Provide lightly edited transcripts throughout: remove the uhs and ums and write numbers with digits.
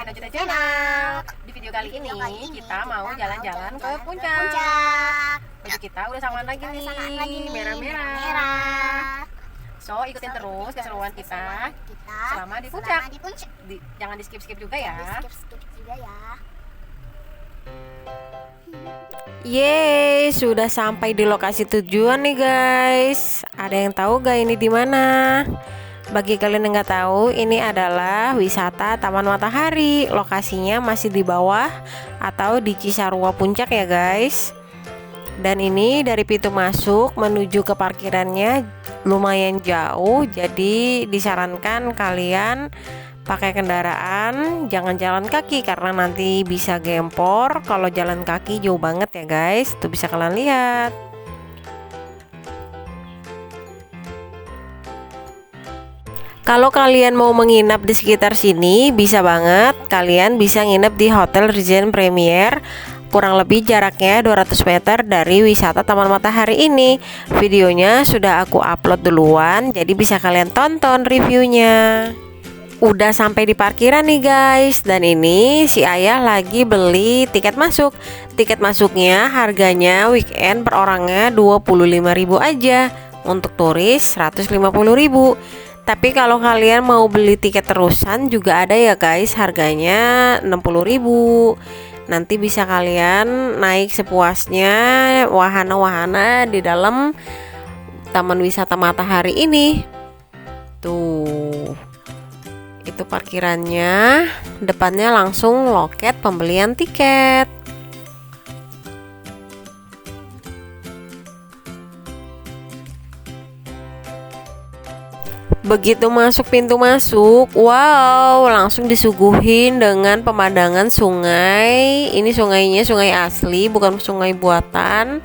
dengan Ojita Channel. Di video kali ini kita mau jalan-jalan ke puncak. Baju kita udah samaan lagi nih, merah-merah. So ikutin terus keseruan kita selama di puncak. Jangan di skip-skip juga ya. Yeay, sudah sampai di lokasi tujuan nih guys. Ada yang tahu gak ini di mana? Bagi kalian yang nggak tahu, ini adalah wisata Taman Matahari. Lokasinya masih di bawah atau di Cisarua Puncak ya guys. Dan ini dari pintu masuk menuju ke parkirannya lumayan jauh. Jadi disarankan kalian pakai kendaraan, jangan jalan kaki karena nanti bisa gempor. Kalau jalan kaki jauh banget ya guys. Tuh bisa kalian lihat. Kalau kalian mau menginap di sekitar sini, bisa banget. Kalian bisa nginep di Hotel Regent Premier. Kurang lebih jaraknya 200 meter dari wisata Taman Matahari ini. Videonya sudah aku upload duluan, jadi bisa kalian tonton reviewnya. Udah sampai di parkiran nih guys. Dan ini si ayah lagi beli tiket masuk. Tiket masuknya harganya weekend per orangnya 25.000 aja. Untuk turis 150.000. Tapi kalau kalian mau beli tiket terusan juga ada ya guys, harganya 60.000. Nanti bisa kalian naik sepuasnya wahana-wahana di dalam Taman Wisata Matahari ini. Tuh. Itu parkirannya, depannya langsung loket pembelian tiket. Begitu masuk pintu masuk, wow, langsung disuguhin dengan pemandangan sungai. Ini sungainya sungai asli, bukan sungai buatan.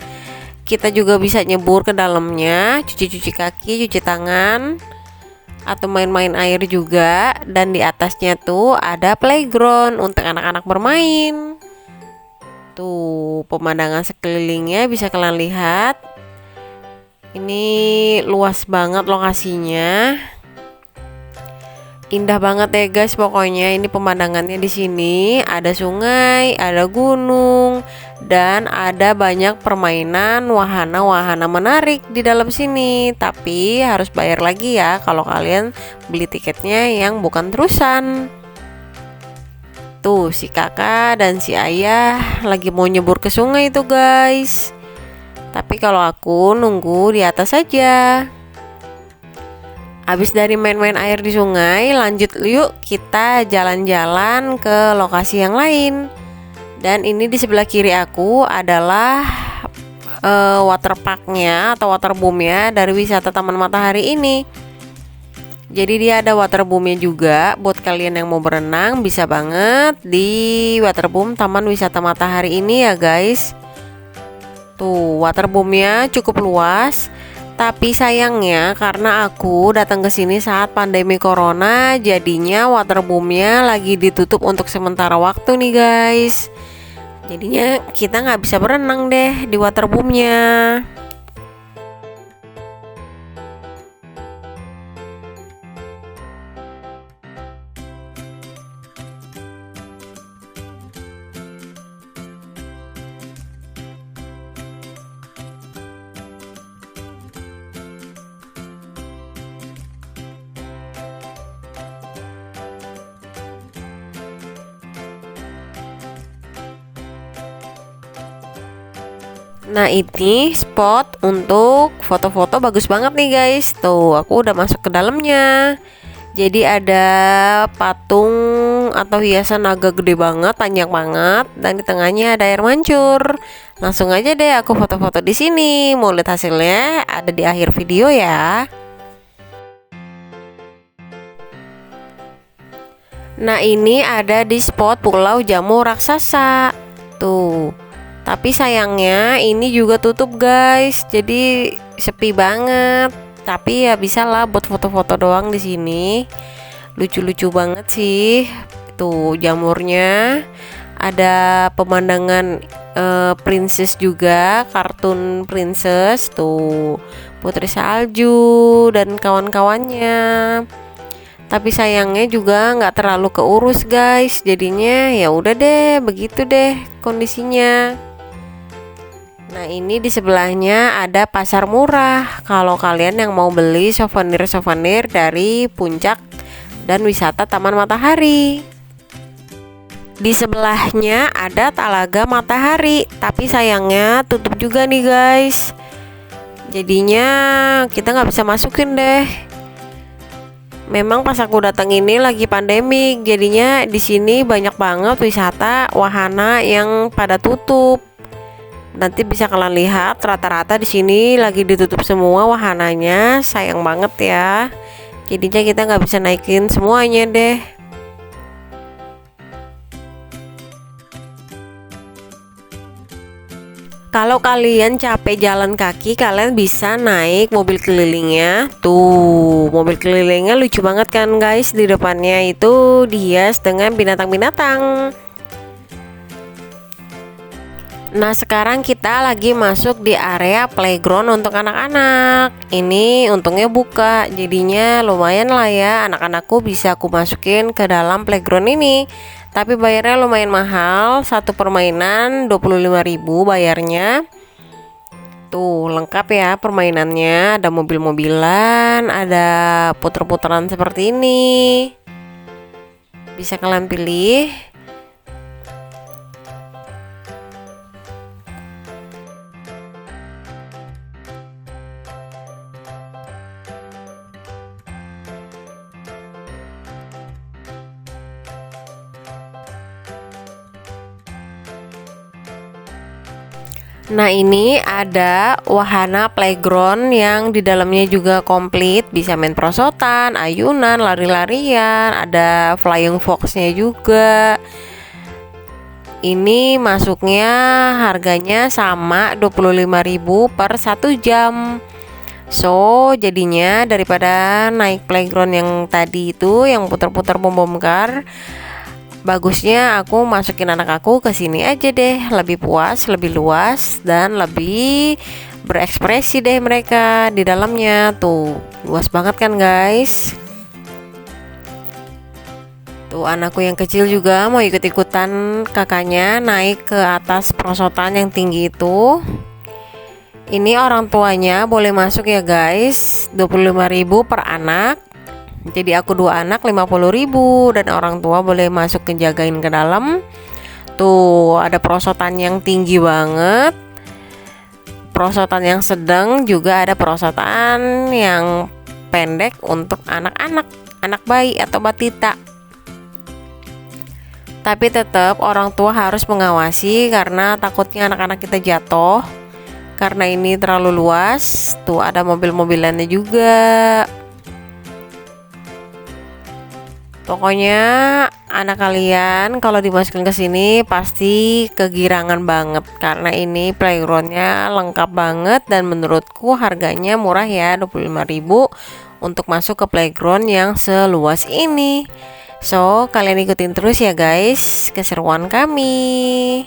Kita juga bisa nyebur ke dalamnya, cuci-cuci kaki, cuci tangan, atau main-main air juga. Dan di atasnya tuh ada playground untuk anak-anak bermain. Tuh, pemandangan sekelilingnya bisa kalian lihat. Ini luas banget lokasinya. Indah banget ya guys, pokoknya ini pemandangannya di sini. Ada sungai, ada gunung, dan ada banyak permainan wahana-wahana menarik di dalam sini. Tapi harus bayar lagi ya kalau kalian beli tiketnya yang bukan terusan. Tuh si kakak dan si ayah lagi mau nyebur ke sungai itu guys. Tapi kalau aku nunggu di atas saja. Habis dari main-main air di sungai, lanjut yuk kita jalan-jalan ke lokasi yang lain. Dan ini di sebelah kiri aku adalah waterparknya atau waterboomnya dari wisata Taman Matahari ini. Jadi dia ada waterboomnya juga. Buat kalian yang mau berenang bisa banget di waterboom Taman Wisata Matahari ini ya guys. Tuh, waterboomnya cukup luas. Tapi sayangnya karena aku datang ke sini saat pandemi corona, jadinya waterboomnya lagi ditutup untuk sementara waktu nih guys. Jadinya kita nggak bisa berenang deh di waterboomnya. Nah ini spot untuk foto-foto bagus banget nih guys. Tuh aku udah masuk ke dalamnya. Jadi ada patung atau hiasan naga gede banget, panjang banget, dan di tengahnya ada air mancur. Langsung aja deh aku foto-foto di sini. Mau lihat hasilnya ada di akhir video ya. Nah ini ada di spot Pulau Jamu Raksasa. Tuh. Tapi sayangnya ini juga tutup guys. Jadi sepi banget. Tapi ya bisa lah buat foto-foto doang di sini. Lucu-lucu banget sih. Tuh jamurnya. Ada pemandangan princess juga, kartun princess tuh. Putri Salju dan kawan-kawannya. Tapi sayangnya juga nggak terlalu keurus guys. Jadinya ya udah deh, begitu deh kondisinya. Nah, ini di sebelahnya ada pasar murah. Kalau kalian yang mau beli souvenir-souvenir dari puncak dan wisata Taman Matahari. Di sebelahnya ada Talaga Matahari, tapi sayangnya tutup juga nih guys. Jadinya kita nggak bisa masukin deh. Memang pas aku datang ini lagi pandemi, jadinya di sini banyak banget wisata wahana yang pada tutup. Nanti bisa kalian lihat rata-rata di sini lagi ditutup semua wahananya, sayang banget ya. Jadinya kita nggak bisa naikin semuanya deh. Kalau kalian capek jalan kaki, kalian bisa naik mobil kelilingnya. Tuh, mobil kelilingnya lucu banget kan guys. Di depannya itu dihias dengan binatang-binatang. Nah, sekarang kita lagi masuk di area playground untuk anak-anak. Ini untungnya buka, jadinya lumayan lah ya, anak-anakku bisa aku masukin ke dalam playground ini. Tapi bayarnya lumayan mahal, satu permainan 25.000 bayarnya. Tuh, lengkap ya permainannya, ada mobil-mobilan, ada puter-puteran seperti ini. Bisa kalian pilih. Nah, ini ada wahana playground yang di dalamnya juga komplit, bisa main perosotan, ayunan, lari-larian, ada flying fox-nya juga. Ini masuknya harganya sama 25.000 per 1 jam. So, jadinya daripada naik playground yang tadi itu yang putar-putar bom-bom, bagusnya aku masukin anak aku ke sini aja deh, lebih puas, lebih luas dan lebih berekspresi deh mereka di dalamnya. Tuh, luas banget kan guys. Tuh, anakku yang kecil juga mau ikut-ikutan kakaknya naik ke atas perosotan yang tinggi itu. Ini orang tuanya boleh masuk ya guys, 25.000 per anak. Jadi aku 2 anak 50.000 dan orang tua boleh masuk ke jagain ke dalam. Tuh, ada perosotan yang tinggi banget, perosotan yang sedang, juga ada perosotan yang pendek untuk anak-anak, anak bayi atau batita. Tapi tetap orang tua harus mengawasi karena takutnya anak-anak kita jatuh. Karena ini terlalu luas. Tuh, ada mobil-mobilannya juga. Pokoknya anak kalian kalau dimasukin ke sini pasti kegirangan banget karena ini playgroundnya lengkap banget dan menurutku harganya murah ya, 25.000 untuk masuk ke playground yang seluas ini. So, kalian ikutin terus ya guys keseruan kami.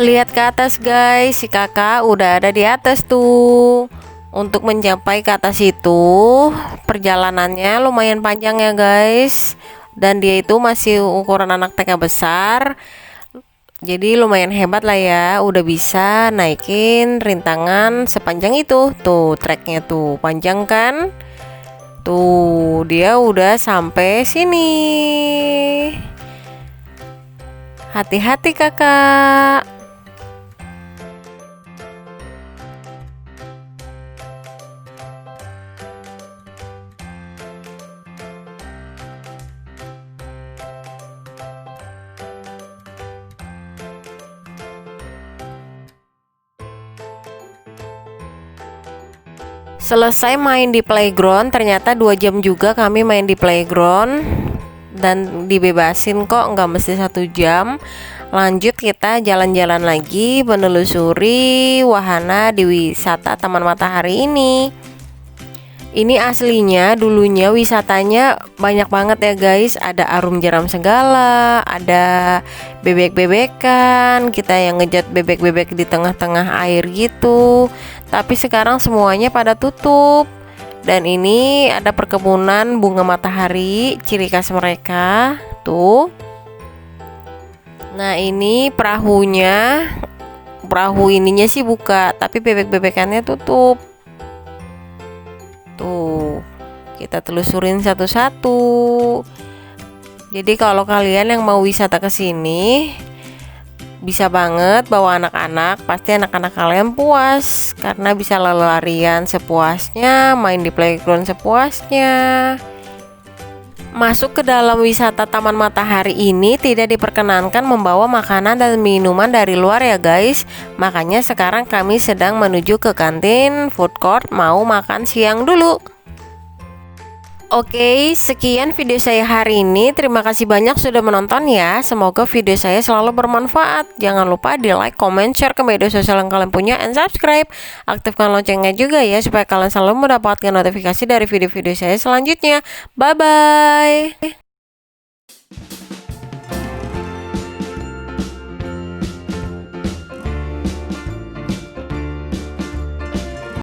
Lihat ke atas guys, si kakak udah ada di atas tuh. Untuk mencapai ke atas itu perjalanannya lumayan panjang ya guys. Dan dia itu masih ukuran anak TK besar. Jadi lumayan hebat lah ya, udah bisa naikin rintangan sepanjang itu. Tuh treknya tuh panjang kan. Tuh dia udah sampai sini. Hati-hati kakak. Selesai main di playground, ternyata 2 jam juga kami main di playground dan dibebasin kok, nggak mesti 1 jam. Lanjut kita jalan-jalan lagi menelusuri wahana di wisata Taman Matahari ini. Ini aslinya dulunya wisatanya banyak banget ya guys. Ada arum jeram segala, ada bebek-bebekan, kita yang ngejat bebek-bebek di tengah-tengah air gitu. Tapi sekarang semuanya pada tutup. Dan ini ada perkebunan bunga matahari, ciri khas mereka tuh. Nah ini perahunya, perahu ininya sih buka, tapi bebek-bebekannya tutup. Tuh, kita telusurin satu-satu. Jadi kalau kalian yang mau wisata ke sini, bisa banget bawa anak-anak. Pasti anak-anak kalian puas karena bisa lari-larian sepuasnya, main di playground sepuasnya. Masuk ke dalam wisata Taman Matahari ini tidak diperkenankan membawa makanan dan minuman dari luar ya guys. Makanya sekarang kami sedang menuju ke kantin food court mau makan siang dulu. Oke, sekian video saya hari ini. Terima kasih banyak sudah menonton ya. Semoga video saya selalu bermanfaat. Jangan lupa di like, comment, share ke media sosial yang kalian punya, and subscribe. Aktifkan loncengnya juga ya supaya kalian selalu mendapatkan notifikasi dari video-video saya selanjutnya. Bye-bye.